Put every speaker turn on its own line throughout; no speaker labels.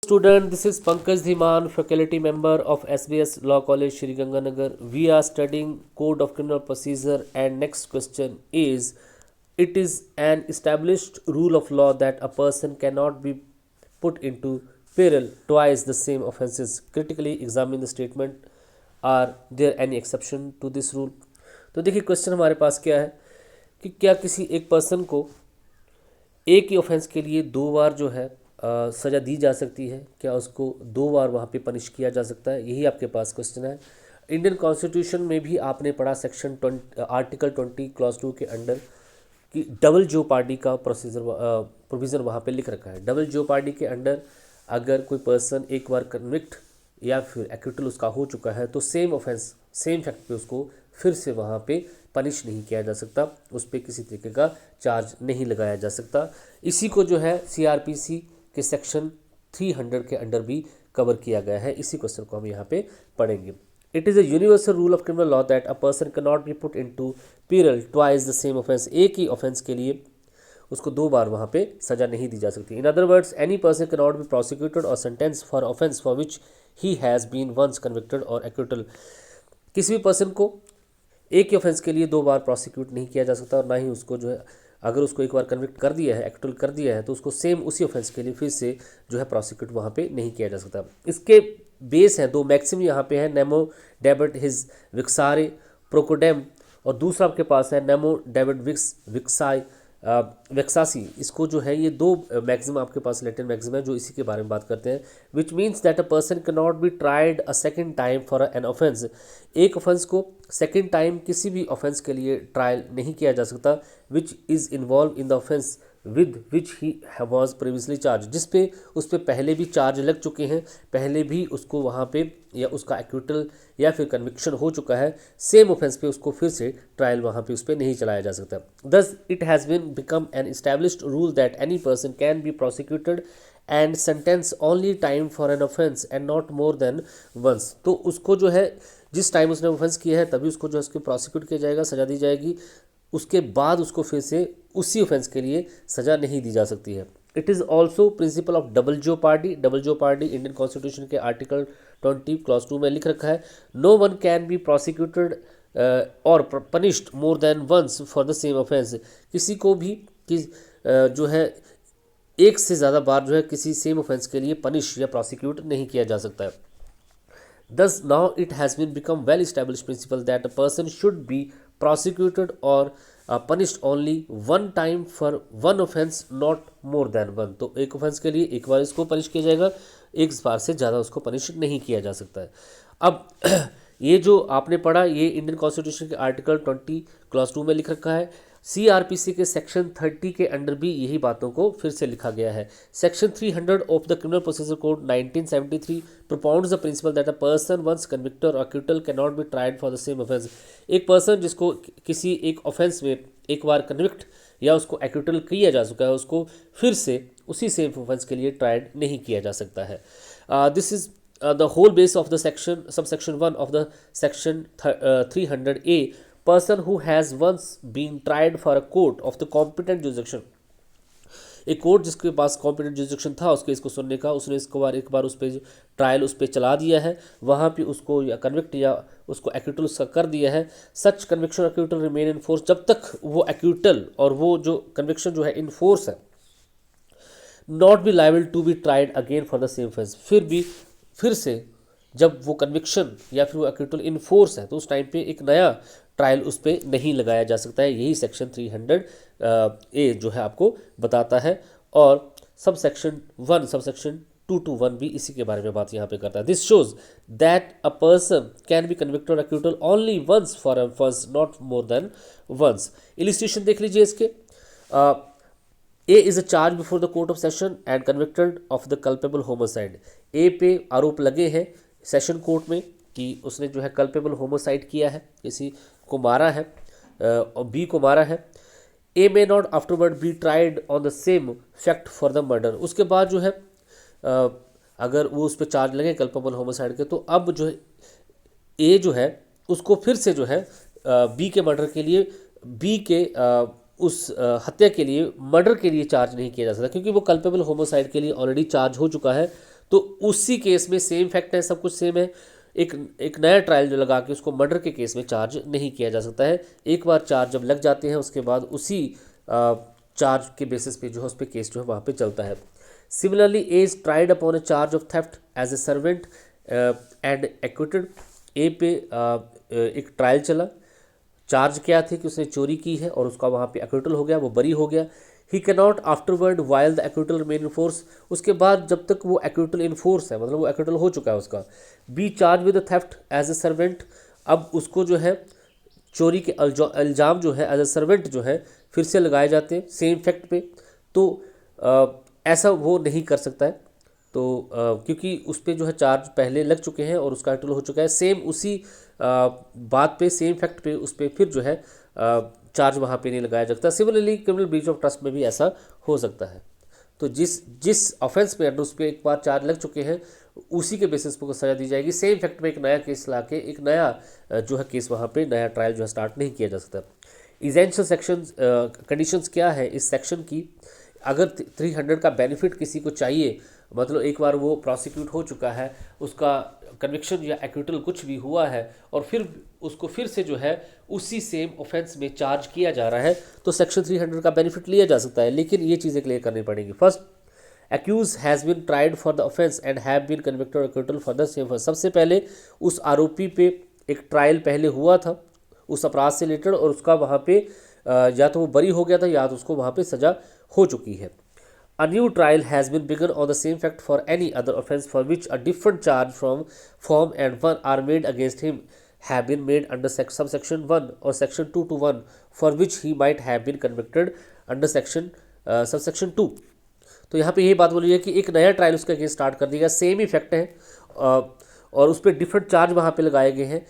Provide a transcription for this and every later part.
Student, this is Pankaj Dhiman, faculty member of SBS Law College, Shri Ganganagar. We are studying Code of Criminal Procedure, and next question is: it is an established rule of law that a person cannot be put into peril twice the same offences. Critically examine the statement. Are there any exception to this rule? तो देखिए question हमारे पास क्या है कि क्या किसी एक person को एक ही ऑफेंस के लिए दो बार जो है सज़ा दी जा सकती है, क्या उसको दो बार वहाँ पे पनिश किया जा सकता है, यही आपके पास क्वेश्चन है। इंडियन कॉन्स्टिट्यूशन में भी आपने पढ़ा सेक्शन 20 आर्टिकल 20 क्लॉज 2 के अंडर कि डबल जेओपार्डी का प्रोविज़न वहाँ पे लिख रखा है। डबल जेओपार्डी के अंडर अगर कोई पर्सन एक बार कन्विक्ट या फिर एक्विटल उसका हो चुका है तो सेम ऑफेंस सेम फैक्ट पे उसको फिर से वहाँ पे पनिश नहीं किया जा सकता, उस पर किसी तरीके का चार्ज नहीं लगाया जा सकता। इसी को जो है सीआरपीसी के सेक्शन 300 के अंडर भी कवर किया गया है। इसी क्वेश्चन को हम यहाँ पे पढ़ेंगे। It is a universal rule of criminal law that a person can not B put into पेरल ट्वाइस द सेम ऑफेंस। एक ही ऑफेंस के लिए उसको दो बार वहाँ पे सज़ा नहीं दी जा सकती। In other words, any person can not be prosecuted और sentence for offence for which he has been once convicted और एक्विटल। किसी भी पर्सन को एक ही ऑफेंस के लिए दो बार प्रोसिक्यूट नहीं किया जा सकता और ना ही उसको जो है अगर उसको एक बार कन्विक्ट कर दिया है, एक्विटल कर दिया है, तो उसको सेम उसी ऑफेंस के लिए फिर से जो है प्रोसिक्यूट वहाँ पे नहीं किया जा सकता। इसके बेस हैं दो मैक्सिम यहाँ पे है, नेमो डेबिट हिज विक्सारे प्रोकोडेम, और दूसरा आपके पास है नेमो डेबिट विक्साई वेक्सासी। इसको जो है ये दो मैक्सिम आपके पास लैटिन मैक्सिम है जो इसी के बारे में बात करते हैं। Which means that a person can not be tried a second time for an offence. एक ऑफेंस को सेकेंड टाइम किसी भी ऑफेंस के लिए ट्रायल नहीं किया जा सकता which is involve in the offence with which he was previously charge, जिस पे उस पर पहले भी चार्ज लग चुके हैं, पहले भी उसको वहाँ पे या उसका एक्विटल या फिर कन्विक्शन हो चुका है, सेम ऑफेंस पे उसको फिर से ट्रायल वहाँ पे उस पर नहीं चलाया जा सकता। Thus it has been become an established rule that any person can be prosecuted and sentence only time for an offence and not more than once. तो उसको जो है जिस टाइम उसने ऑफेंस किया है तभी उसको जो है उसको प्रोसिक्यूट किया जाएगा, सज़ा दी जाएगी, उसके बाद उसको फिर से उसी ऑफेंस के लिए सज़ा नहीं दी जा सकती है। It is also principle of double jeopardy. Double jeopardy Indian constitution के आर्टिकल 20 क्लॉज 2 में लिख रखा है, no one can be prosecuted और punished more than once for the same offence. किसी को भी जो है एक से ज़्यादा बार जो है किसी सेम ऑफेंस के लिए पनिश या प्रोसिक्यूट नहीं किया जा सकता है। Thus now it has been become well established principle that a person should be prosecuted or punished only one time for one offence, not more than one। तो एक ऑफेंस के लिए एक बार इसको पनिश किया जाएगा, एक बार से ज़्यादा उसको पनिश नहीं किया जा सकता है। अब ये जो आपने पढ़ा ये इंडियन कॉन्स्टिट्यूशन के आर्टिकल 20 क्लॉज 2 में लिख रखा है। सीआरपीसी के सेक्शन 30 के अंडर भी यही बातों को फिर से लिखा गया है। Section 300 of the criminal procedure code 1973 propounds the principle that a person once convicted और acquittal can not be tried for the same offence. एक पर्सन जिसको किसी एक ऑफेंस में एक बार कन्विक्ट या उसको एक्विटल किया जा चुका है उसको फिर से उसी सेम ऑफेंस के लिए ट्राइड नहीं किया जा सकता है। This is the whole base of the subsection 1 of the section 300A, person who has once been tried for a court of the competent jurisdiction। एक कोर्ट जिसके पास कॉम्पिटेंट जुरिस्डिक्शन था उसके इसको सुनने का, उसने इसको एक बार उस पर ट्रायल उस पर चला दिया है, वहाँ पे उसको या कन्विक्ट या उसको एक्विटल उसका कर दिया है। Such conviction acquittal remain in force, जब तक वो एक्विटल और वो जो कन्विक्शन जो है इन फोर्स है, not be liable to be tried again for the same offence. फिर से जब वो कन्विक्शन या फिर वो एक्विटल इन फोर्स है तो उस टाइम पे एक नया ट्रायल उस पर नहीं लगाया जा सकता है। यही सेक्शन 300A जो है आपको बताता है, और सब सेक्शन 2 to 1 भी इसी के बारे में बात यहाँ पे करता है। This shows that a person can be convicted acquittal only once for offence, not more than once. Illustration देख लीजिए इसके। A is a charge before the court of session and convicted of the culpable homicide। A पे आरोप लगे हैं session court में कि उसने जो है कल्पेबल होमोसाइड किया है, किसी को मारा है और B को मारा है। A may not afterward be tried on the same fact for the murder। उसके बाद जो है अगर वो उस पर चार्ज लगे कल्पेबल होमोसाइड के तो अब जो है A जो है उसको फिर से जो है B के मर्डर के लिए B के उस हत्या के लिए मर्डर के लिए चार्ज नहीं किया जा सकता, क्योंकि वो कल्पेबल होमोसाइड के लिए ऑलरेडी चार्ज हो चुका है। तो उसी केस में सेम फैक्ट है, सब कुछ सेम है, एक नया ट्रायल जो लगा के उसको मर्डर के केस में चार्ज नहीं किया जा सकता है। एक बार चार्ज जब लग जाते हैं उसके बाद उसी चार्ज के बेसिस पे जो है उस पर केस जो है वहाँ पे चलता है। Similarly as tried upon a charge of theft as a servant and acquitted. A पे एक ट्रायल चला, चार्ज क्या थे कि उसने चोरी की है और उसका वहाँ पे एक्विटल हो गया, वो बरी हो गया। He can not afterward while the acquittal remain in force, उसके बाद जब तक वो एक्विटल इन फोर्स है, मतलब वो एक्विटल हो चुका है उसका, be charge with theft as a servant. अब उसको जो है चोरी के इल्ज़ाम जो है एज ए सर्वेंट जो है फिर से लगाए जाते हैं सेम फैक्ट पे, तो ऐसा वो नहीं कर सकता है। तो क्योंकि उस पर जो है चार्ज पहले लग चुके हैं और उसका एक्विटल हो चुका है, सेम उसी बात पे सेम फैक्ट पे उस पर फिर जो है चार्ज वहाँ पे नहीं लगाया जा सकता। Similarly criminal breach of trust में भी ऐसा हो सकता है। तो जिस ऑफेंस में उस पर एक बार चार्ज लग चुके हैं उसी के बेसिस पर सजा दी जाएगी। सेम फैक्ट में एक नया केस ला के एक नया जो है केस वहाँ पे नया ट्रायल जो है स्टार्ट नहीं किया जा सकता। इसेंशियल सेक्शन कंडीशंस क्या है इस सेक्शन की, अगर 300 का बेनिफिट किसी को चाहिए, मतलब एक बार वो प्रोसिक्यूट हो चुका है, उसका कन्विक्शन या एक्विटल कुछ भी हुआ है और फिर उसको फिर से जो है उसी सेम ऑफेंस में चार्ज किया जा रहा है, तो सेक्शन 300 का बेनिफिट लिया जा सकता है। लेकिन ये चीज़ें क्लियर करनी पड़ेंगी। First, accused has been tried for the offence and have been convicted acquittal for the same offence. सबसे पहले उस आरोपी पे एक ट्रायल पहले हुआ था उस अपराध से रिलेटेड और उसका वहाँ पे या तो वो बरी हो गया था या तो उसको वहाँ पे सजा हो चुकी है। A new trial has been begun on the same fact for any other offence for which a different charge from form and 1 are made against him have been made under subsection 1 or section 2 to 1 for which he might have been convicted under section subsection 2। तो यहाँ पे ये बात बोली है कि एक नया ट्रायल उसका केस स्टार्ट कर दिया, सेम ही फैक्ट है और उस पर डिफरेंट चार्ज वहाँ पे लगाए गए हैं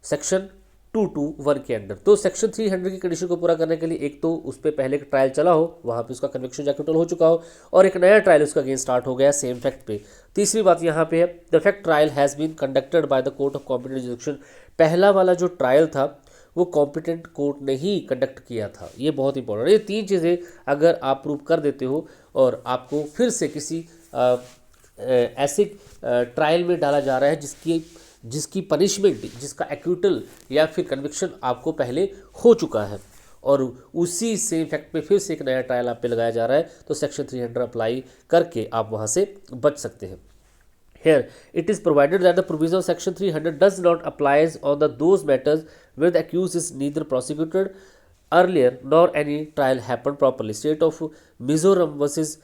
सेक्शन 221 के अंडर। तो सेक्शन 300 की कंडीशन को पूरा करने के लिए एक तो उस पर पहले ट्रायल चला हो, वहाँ पे उसका कन्विक्शन या एक्विटल हो चुका हो और एक नया ट्रायल उसका अगेंस्ट स्टार्ट हो गया सेम फैक्ट पे। तीसरी बात यहाँ पे है the fact trial has been conducted by the court of competent jurisdiction. पहला वाला जो ट्रायल था वो कॉम्पिटेंट कोर्ट ने ही कंडक्ट किया था, ये बहुत इंपॉर्टेंट है। ये तीन चीज़ें अगर आप प्रूव कर देते हो और आपको फिर से किसी ऐसे ट्रायल में डाला जा रहा है जिसकी पनिशमेंट, जिसका एक्विटल या फिर कन्विक्शन आपको पहले हो चुका है और उसी सेम फैक्ट पे फिर से एक नया ट्रायल आप पे लगाया जा रहा है, तो सेक्शन 300 अप्लाई करके आप वहाँ से बच सकते हैं। Here, it is provided that the provision of section 300 does not applies on those matters where the accused is neither prosecuted earlier nor any trial happened properly। State of Mizoram versus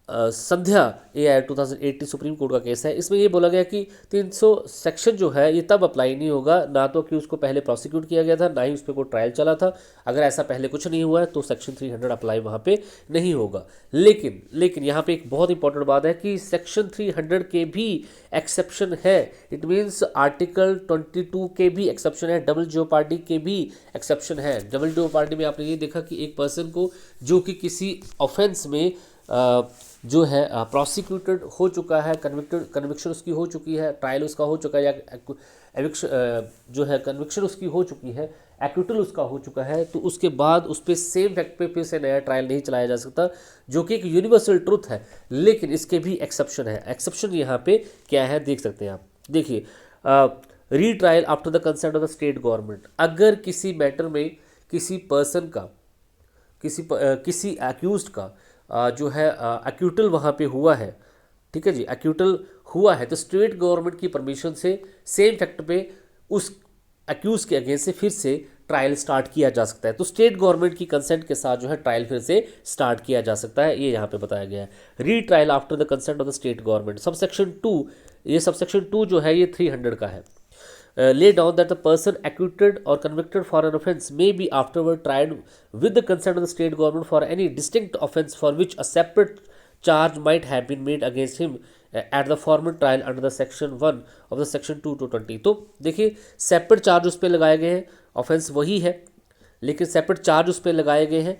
Sandhya AI 2018 supreme court का case है। इसमें ये बोला गया कि 300 section जो है ये तब अप्लाई नहीं होगा ना तो कि उसको पहले प्रोसिक्यूट किया गया था ना ही उस पर कोई ट्रायल चला था। अगर ऐसा पहले कुछ नहीं हुआ है तो सेक्शन 300 अप्लाई वहाँ पे नहीं होगा। लेकिन यहाँ पे एक बहुत इंपॉर्टेंट बात है कि सेक्शन 300 के भी एक्सेप्शन है। इट मीन्स आर्टिकल 22 के भी एक्सेप्शन है, डबल जेओपार्डी के भी एक्सेप्शन है। डबल जेओपार्डी में आपने ये देखा कि एक पर्सन को जो कि किसी ऑफेंस में जो है प्रोसिक्यूटेड हो चुका है, कन्विक्शन उसकी हो चुकी है, ट्रायल उसका हो चुका है या जो है कन्विक्शन उसकी हो चुकी है, एक्विटल उसका हो चुका है, तो उसके बाद उस पर सेम फैक्ट पे फिर से नया ट्रायल नहीं चलाया जा सकता, जो कि एक यूनिवर्सल ट्रुथ है। लेकिन इसके भी एक्सेप्शन है। एक्सेप्शन यहाँ पे क्या है देख सकते हैं आप। देखिए, री trial after the consent of the state government. अगर किसी मैटर में किसी पर्सन का किसी एक्यूज्ड का जो है एक्यूटल वहाँ पे हुआ है, ठीक है जी, एक्यूटल हुआ है, तो स्टेट गवर्नमेंट की परमिशन से सेम फैक्ट पे उस एक्यूज के अगेंस्ट से फिर से ट्रायल स्टार्ट किया जा सकता है। तो स्टेट गवर्नमेंट की कंसेंट के साथ जो है ट्रायल फिर से स्टार्ट किया जा सकता है, ये यहाँ पे बताया गया है। री trial after the consent of the state government. Subsection 2, ये सबसेक्शन 2 जो है ये 300 का है। Lay down that the person acquitted or convicted for an offence may be afterward tried with the consent of the state government for any distinct offence for which a separate charge might have been made against him at the formal trial under the section 1 of the section 2 to 20। तो देखिए, separate charge उस पर लगाए गए हैं, offence वही है लेकिन सेपरेट चार्ज उस पर लगाए गए हैं,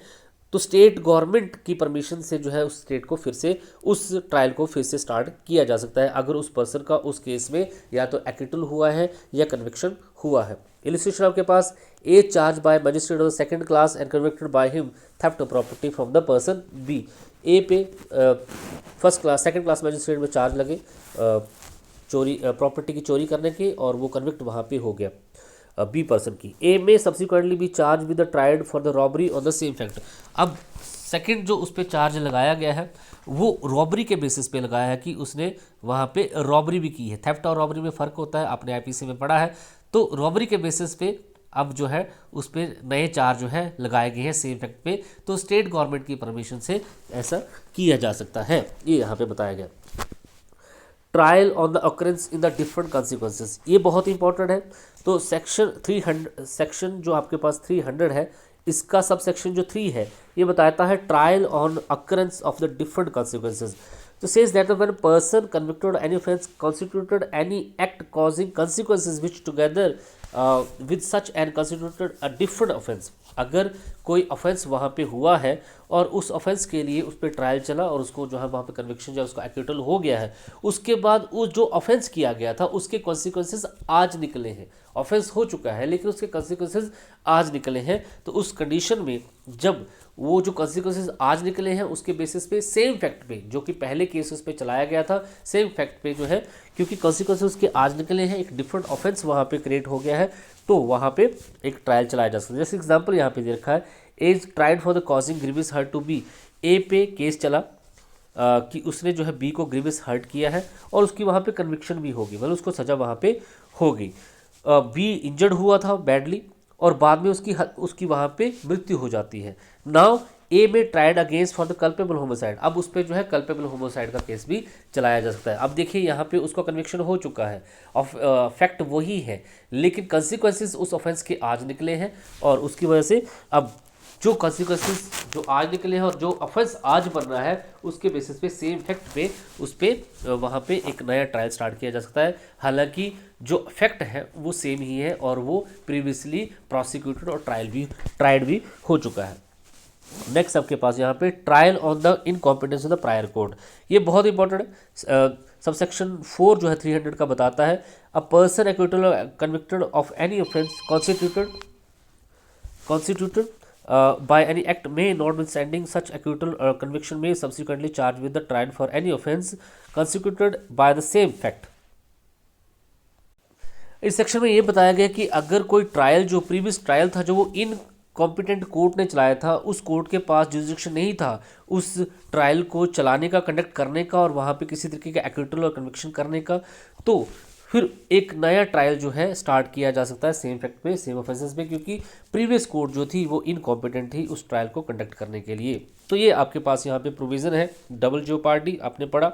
तो स्टेट गवर्नमेंट की परमिशन से जो है उस स्टेट को फिर से उस ट्रायल को फिर से स्टार्ट किया जा सकता है अगर उस पर्सन का उस केस में या तो एक्विटल हुआ है या कन्विक्शन हुआ है। इलिस्ट्रेशन आपके पास, A charge by magistrate of the second class and convicted by him theft of property from the person B. A पे first class second class magistrate में चार्ज लगे चोरी प्रॉपर्टी की चोरी करने के, और वो कन्विक्ट वहाँ पे हो गया बी पर्सन की। ए में subsequently B charge with the tried for the robbery on the same fact. अब सेकंड जो उस पर चार्ज लगाया गया है वो रॉबरी के बेसिस पे लगाया है कि उसने वहाँ पे रॉबरी भी की है। थेफ्ट और रॉबरी में फ़र्क होता है, आपने आईपीसी में पढ़ा है। तो रॉबरी के बेसिस पे अब जो है उस पर नए चार्ज जो है लगाए गए हैं सेम फैक्ट पे। तो स्टेट गवर्नमेंट की परमिशन से ऐसा किया जा सकता है, ये यहाँ पे बताया गया। Trial on the occurrence in the different consequences, ये बहुत इंपॉर्टेंट है। तो सेक्शन 300 सेक्शन जो आपके पास 300 है, इसका सब सेक्शन जो 3 है ये बताता है trial on occurrence of the different consequences. तो says that when a person convicted of any offense constituted any act causing consequences which together with such and constituted a different offense। अगर कोई offence वहाँ पे हुआ है और उस offence के लिए उस पर ट्रायल चला और उसको जो है वहाँ पे कन्विक्शन जो है उसका एक्यूटल हो गया है, उसके बाद वो जो ऑफेंस किया गया था उसके कॉन्सिक्वेंसेज आज निकले हैं। ऑफेंस हो चुका है लेकिन उसके कॉन्सिक्वेंसेज आज निकले हैं। तो उस कंडीशन में जब वो जो कॉन्सिक्वेंसेज आज निकले हैं उसके बेसिस पे सेम फैक्ट पे जो कि पहले केसेस पे चलाया गया था, सेम फैक्ट पे जो है क्योंकि कॉन्सिक्वेंसेज के आज निकले हैं, एक डिफरेंट ऑफेंस वहाँ पे क्रिएट हो गया है, तो वहाँ पे एक ट्रायल चलाया जा सकता है। जैसे एग्जांपल यहाँ पे दे रखा है, as tried for the causing grievous hurt to B. A पे केस चला कि उसने जो है बी को ग्रीवियस हर्ट किया है और उसकी वहाँ पे कन्विक्शन भी होगी, मतलब उसको सज़ा वहाँ पे होगी। बी इंजर्ड हुआ था बैडली और बाद में उसकी वहाँ पे मृत्यु हो जाती है। नाउ ए में tried against for the culpable homicide, अब उस पर जो है कल्पेबल होमोसाइड का केस भी चलाया जा सकता है। अब देखिए यहाँ पे उसका कन्विक्शन हो चुका है, फैक्ट वही है लेकिन कंसिक्वेंसेस उस ऑफेंस के आज निकले हैं और उसकी वजह से अब जो कॉन्सिक्वेंसेज जो आज निकले हैं और जो ऑफेंस आज बन रहा है उसके बेसिस पे सेम फैक्ट पे उस पर वहाँ पे एक नया ट्रायल स्टार्ट किया जा सकता है। हालांकि जो फैक्ट है वो सेम ही है और वो प्रीवियसली प्रोसिक्यूटेड और ट्राइड भी हो चुका है। नेक्स्ट आपके पास यहाँ पे trial on the incompetence of the prior court, ये बहुत इंपॉर्टेंट है। सब सेक्शन 4 जो है 300 का बताता है, a person acquitted convicted of any offence constituted by any act may notwithstanding such acquittal or conviction may subsequently charge with the trial for any offence constituted by the same fact। इस section में ये बताया गया कि अगर कोई trial जो previous trial था जो वो इन कॉम्पिटेंट कोर्ट ने चलाया था, उस कोर्ट के पास जुरिडिक्शन नहीं था उस ट्रायल को चलाने का, कंडक्ट करने का और वहाँ पे किसी तरीके का एक्विटल और कन्विक्शन करने का, तो फिर एक नया ट्रायल जो है स्टार्ट किया जा सकता है सेम फैक्ट पे, सेम ऑफेंसेस पे, क्योंकि प्रीवियस कोर्ट जो थी वो इनकॉम्पिटेंट थी उस ट्रायल को कंडक्ट करने के लिए। तो ये आपके पास यहाँ पे प्रोविज़न है। डबल जेओपार्डी आपने पढ़ा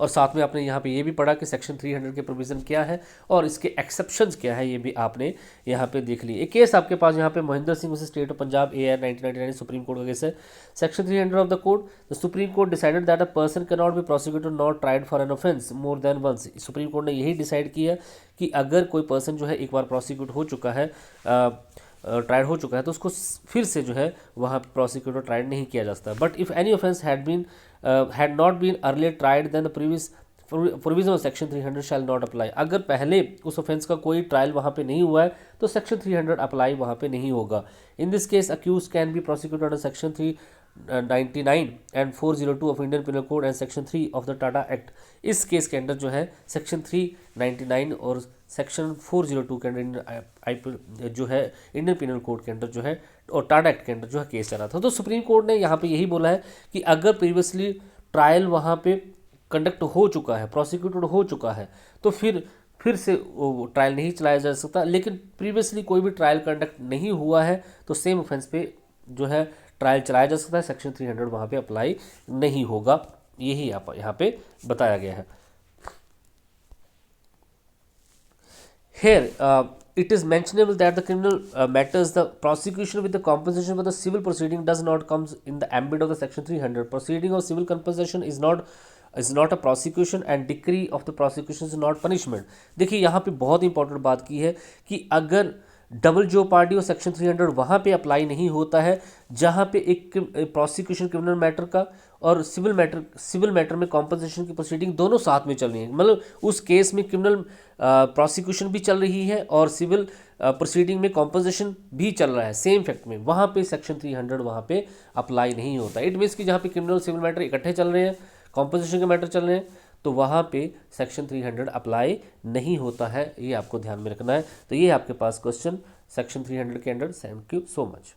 और साथ में आपने यहाँ पे ये भी पढ़ा कि सेक्शन 300 के प्रोविज़न क्या है और इसके एक्सेप्शंस क्या है, ये भी आपने यहाँ पे देख ली। एक केस आपके पास यहाँ पे Mahendra Singh versus state of Punjab AR 1999 supreme court का केस है। Section 300 of the code, the supreme court decided that a person can not be prosecuted not tried for an offence more than once. Supreme court ने यही decide किया कि अगर कोई person जो है एक बार प्रोसिक्यूट हो चुका है, ट्राइड हो चुका है, तो उसको फिर से जो है वहाँ प्रोसिक्यूट और ट्राइड नहीं किया जा सकता। But if any offence had not been earlier tried then the previous provision of section 300 shall not apply। अगर पहले उस ऑफेंस का कोई ट्रायल वहाँ पे नहीं हुआ है तो सेक्शन 300 अप्लाई वहाँ पे नहीं होगा। In this case accused can be prosecuted under section 399 and 402 of Indian penal code and section 3 of the TADA act. इस केस के अंदर जो है सेक्शन 399 और सेक्शन 402 के अंदर जो है इंडियन पिनल कोड के अंदर जो है और टाटा एक्ट के अंदर जो है केस चला था। तो सुप्रीम कोर्ट ने यहाँ पे यही बोला है कि अगर प्रीवियसली ट्रायल वहाँ पे कंडक्ट हो चुका है, प्रोसिक्यूटेड हो चुका है, तो फिर से वो ट्रायल नहीं चलाया जा सकता। लेकिन प्रीवियसली कोई भी ट्रायल कंडक्ट नहीं हुआ है तो सेम ऑफेंस पे जो है ट्रायल चलाया जा सकता है, सेक्शन 300 वहाँ पे अप्लाई नहीं होगा। यही यहाँ पे बताया गया है। Here, it is mentionable that the criminal matters, the prosecution with the compensation for the civil proceeding does not come in the ambit of the section 300. Proceeding of civil compensation is not a prosecution and decree of the prosecution is not punishment। देखिए यहाँ पे बहुत important बात की है कि अगर double jeopardy और सेक्शन 300 वहाँ पे अप्लाई नहीं होता है जहाँ पे एक प्रोसिक्यूशन क्रिमिनल मैटर का और सिविल मैटर में कॉम्पनसेशन की प्रोसीडिंग दोनों साथ में चल रही है, मतलब उस केस में क्रिमिनल प्रोसिक्यूशन भी चल रही है और सिविल प्रोसीडिंग में कॉम्पनसेशन भी चल रहा है सेम फैक्ट में, वहाँ पे सेक्शन 300 वहाँ पे अप्लाई नहीं होता। इट मीन्स कि जहाँ पे क्रिमिनल सिविल मैटर इकट्ठे चल रहे हैं, कॉम्पनसेशन के मैटर चल रहे हैं, तो वहाँ पे सेक्शन 300 अप्लाई नहीं होता है, ये आपको ध्यान में रखना है। तो ये आपके पास क्वेश्चन सेक्शन 300 के under. Thank you so much.